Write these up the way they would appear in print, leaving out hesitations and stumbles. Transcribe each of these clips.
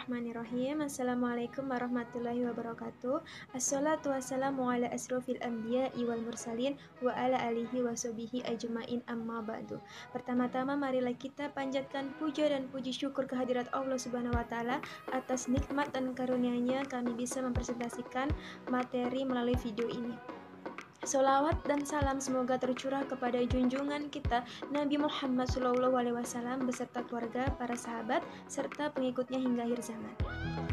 Bismillahirrahmanirrahim. Assalamualaikum warahmatullahi wabarakatuh. Assalatu wassalamu ala asrofil anbiya'i wal mursalin wa ala alihi wa sahbihi ajma'in amma ba'du. Pertama-tama marilah kita panjatkan puja dan puji syukur kehadirat Allah Subhanahu wa taala atas nikmat dan karunia-Nya kami bisa mempresentasikan materi melalui video ini. Salawat dan salam semoga tercurah kepada junjungan kita Nabi Muhammad SAW beserta keluarga, para sahabat, serta pengikutnya hingga akhir zaman.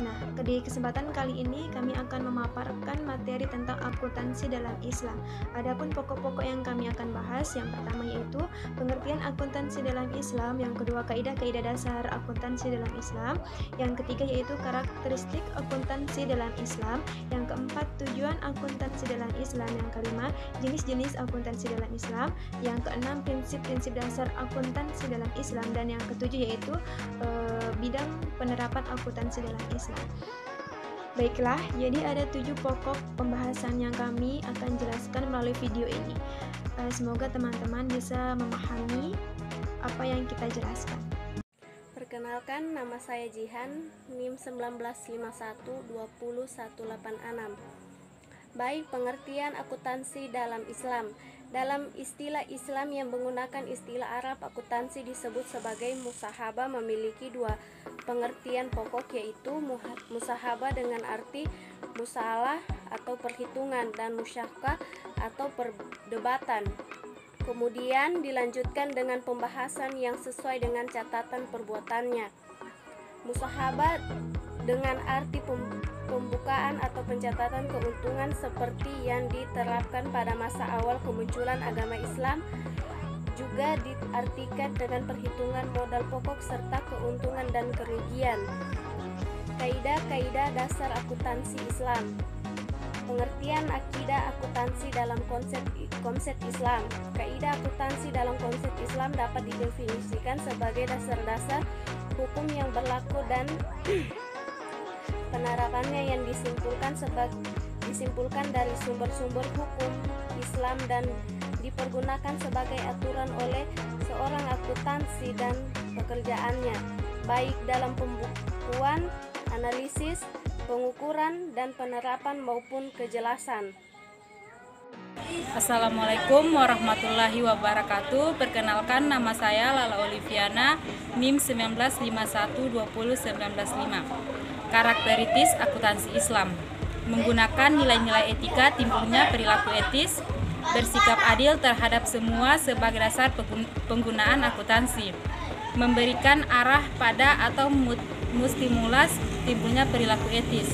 Nah, di kesempatan kali ini kami akan memaparkan materi tentang akuntansi dalam Islam. Adapun pokok-pokok yang kami akan bahas, yang pertama yaitu pengertian akuntansi dalam Islam, yang kedua kaidah-kaidah dasar akuntansi dalam Islam, yang ketiga yaitu karakteristik akuntansi dalam Islam, yang keempat tujuan akuntansi dalam Islam, yang kelima jenis-jenis akuntansi dalam Islam, yang keenam prinsip-prinsip dasar akuntansi dalam Islam, dan yang ketujuh yaitu bidang penerapan akuntansi dalam Islam. Baiklah, jadi ada 7 pokok pembahasan yang kami akan jelaskan melalui video ini. Semoga teman-teman bisa memahami apa yang kita jelaskan. Perkenalkan, nama saya Jihan, NIM 1951201186. Baik, pengertian akuntansi dalam Islam. Dalam istilah Islam yang menggunakan istilah Arab, akuntansi disebut sebagai musahabah, memiliki 2 pengertian pokok, yaitu musahabah dengan arti musalah atau perhitungan dan musyakah atau perdebatan. Kemudian dilanjutkan dengan pembahasan yang sesuai dengan catatan perbuatannya. Musahabah dengan arti pembukaan atau pencatatan keuntungan seperti yang diterapkan pada masa awal kemunculan agama Islam, juga diartikan dengan perhitungan modal pokok serta keuntungan dan kerugian. Kaidah-kaidah dasar akuntansi Islam. Pengertian akidah akuntansi dalam konsep Islam. Kaidah akuntansi dalam konsep Islam dapat didefinisikan sebagai dasar-dasar hukum yang berlaku dan penerapannya yang disimpulkan dari sumber-sumber hukum Islam dan dipergunakan sebagai aturan oleh seorang akuntansi dan pekerjaannya, baik dalam pembukuan, analisis, pengukuran, dan penerapan maupun kejelasan. Assalamualaikum warahmatullahi wabarakatuh. Perkenalkan, nama saya Lala Oliviana, NIM 1951201995. Karakteristik akuntansi Islam: menggunakan nilai-nilai etika, timbulnya perilaku etis, bersikap adil terhadap semua sebagai dasar penggunaan akuntansi, memberikan arah pada atau stimulas timbulnya perilaku etis,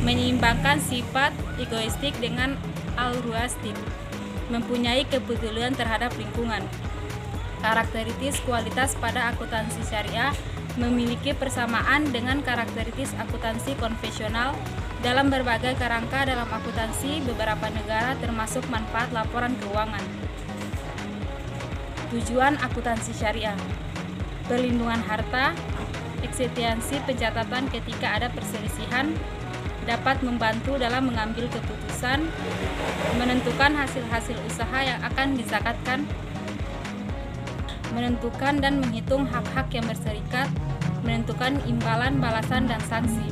menyeimbangkan sifat egoistik dengan altruistik, mempunyai kepedulian terhadap lingkungan. Karakteristik kualitas pada akuntansi syariah memiliki persamaan dengan karakteristik akuntansi konvensional dalam berbagai kerangka dalam akuntansi beberapa negara, termasuk manfaat laporan keuangan. Tujuan akuntansi syariah: perlindungan harta, eksistensi pencatatan ketika ada perselisihan, dapat membantu dalam mengambil keputusan, menentukan hasil-hasil usaha yang akan dizakatkan, menentukan dan menghitung hak-hak yang berserikat, menentukan imbalan, balasan, dan sanksi.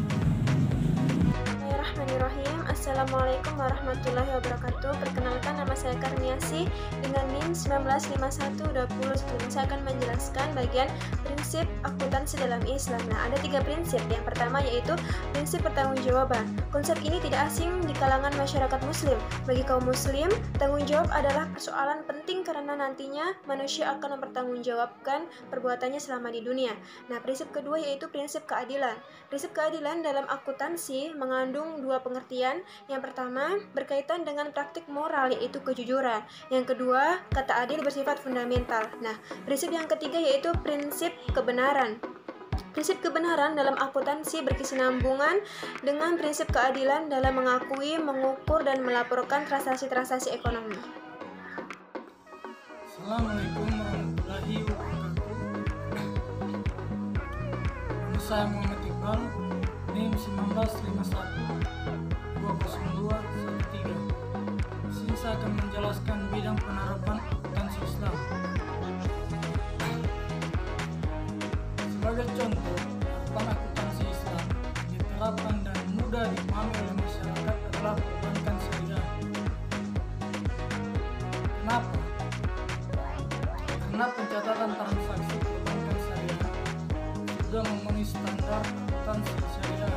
Bismillahirrahmanirrahim. Assalamualaikum warahmatullahi wabarakatuh. Perkenalkan, nama saya Karniasi dengan NIM 195120. Saya akan menjelaskan bagian prinsip akuntansi dalam Islam. Nah, ada 3 prinsip. Yang pertama yaitu prinsip pertanggungjawaban. Konsep ini tidak asing di kalangan masyarakat muslim. Bagi kaum muslim, tanggung jawab adalah persoalan penting karena nantinya manusia akan mempertanggungjawabkan perbuatannya selama di dunia. Nah, prinsip kedua yaitu prinsip keadilan. Prinsip keadilan dalam akuntansi mengandung 2 pengertian. Yang pertama berkaitan dengan praktik moral, yaitu kejujuran. Yang kedua, kata adil bersifat fundamental. Nah, prinsip yang ketiga yaitu prinsip kebenaran. Prinsip kebenaran dalam akuntansi berkesinambungan dengan prinsip keadilan dalam mengakui, mengukur, dan melaporkan transaksi-transaksi ekonomi. Assalamualaikum warahmatullahi wabarakatuh. Nama saya Muhammad Iqbal, NIM 1951200213. Di sini saya akan menjelaskan bidang penerapan akuntansi Islam. Sebagai contoh, penerapan akuntansi Islam karena pencatatan transaksi perbankan syariah sudah memenuhi standar akuntansi syariah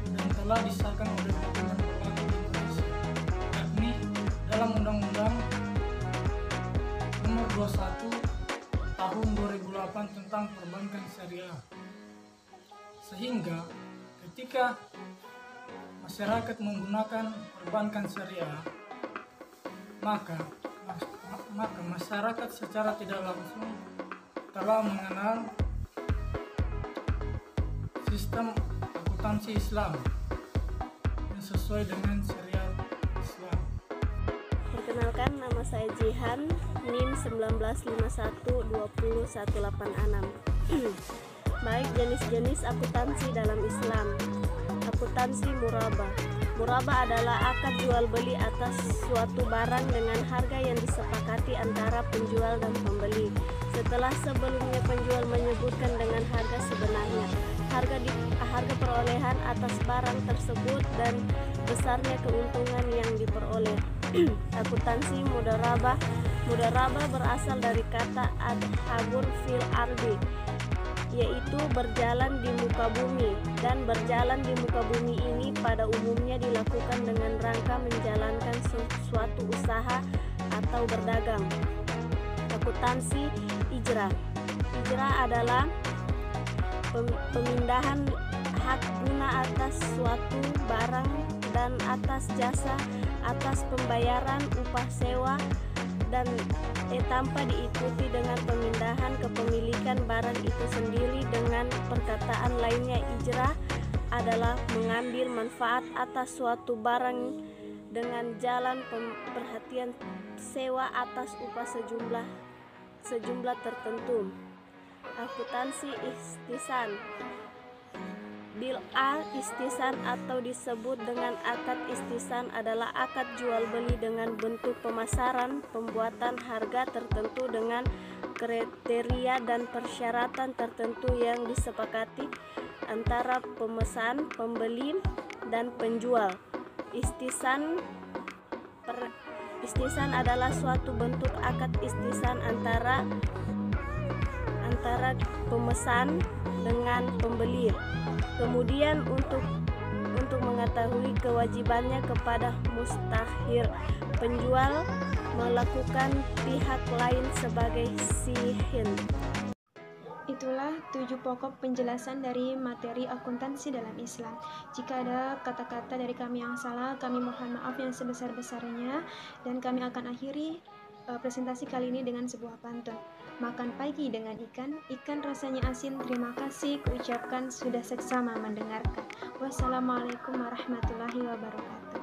dan telah disahkan oleh Dewan Perwakilan Indonesia, yakni dalam Undang-Undang Nomor 21 Tahun 2008 tentang Perbankan Syariah. Sehingga ketika masyarakat menggunakan perbankan syariah, maka masyarakat secara tidak langsung telah mengenal sistem akuntansi Islam yang sesuai dengan syariat Islam. Perkenalkan, nama saya Jihan, NIM 19512018. Baik, jenis-jenis akuntansi dalam Islam. Akuntansi murabah. Murabah adalah akad jual beli atas suatu barang dengan harga yang disepakati antara penjual dan pembeli. Setelah sebelumnya penjual menyebutkan dengan harga sebenarnya, harga perolehan atas barang tersebut dan besarnya keuntungan yang diperoleh. Akuntansi mudarabah. Mudarabah berasal dari kata ad-habur fil ardi, yaitu berjalan di muka bumi, dan berjalan di muka bumi ini pada umumnya dilakukan dengan rangka menjalankan suatu usaha atau berdagang. Akuntansi ijrah. Ijrah adalah pemindahan hak guna atas suatu barang dan atas jasa, atas pembayaran upah sewa dan tanpa diikuti dengan pemindahan kepemilikan barang itu sendiri. Dengan perkataan lainnya, ijrah adalah mengambil manfaat atas suatu barang dengan jalan perhatian sewa atas upah sejumlah tertentu. Akuntansi istisan. Bil-a istisan atau disebut dengan akad istisan adalah akad jual beli dengan bentuk pemasaran, pembuatan harga tertentu dengan kriteria dan persyaratan tertentu yang disepakati antara pemesan, pembeli, dan penjual. Istisan adalah suatu bentuk akad istisan antara pemesan dengan pembeli. Kemudian untuk mengetahui kewajibannya kepada mustahir, penjual melakukan pihak lain sebagai sihin. Itulah 7 pokok penjelasan dari materi akuntansi dalam Islam. Jika ada kata-kata dari kami yang salah, kami mohon maaf yang sebesar-besarnya, dan kami akan akhiri presentasi kali ini dengan sebuah pantun. Makan pagi dengan ikan rasanya asin, terima kasih kuucapkan sudah seksama mendengarkan. Wassalamualaikum warahmatullahi wabarakatuh.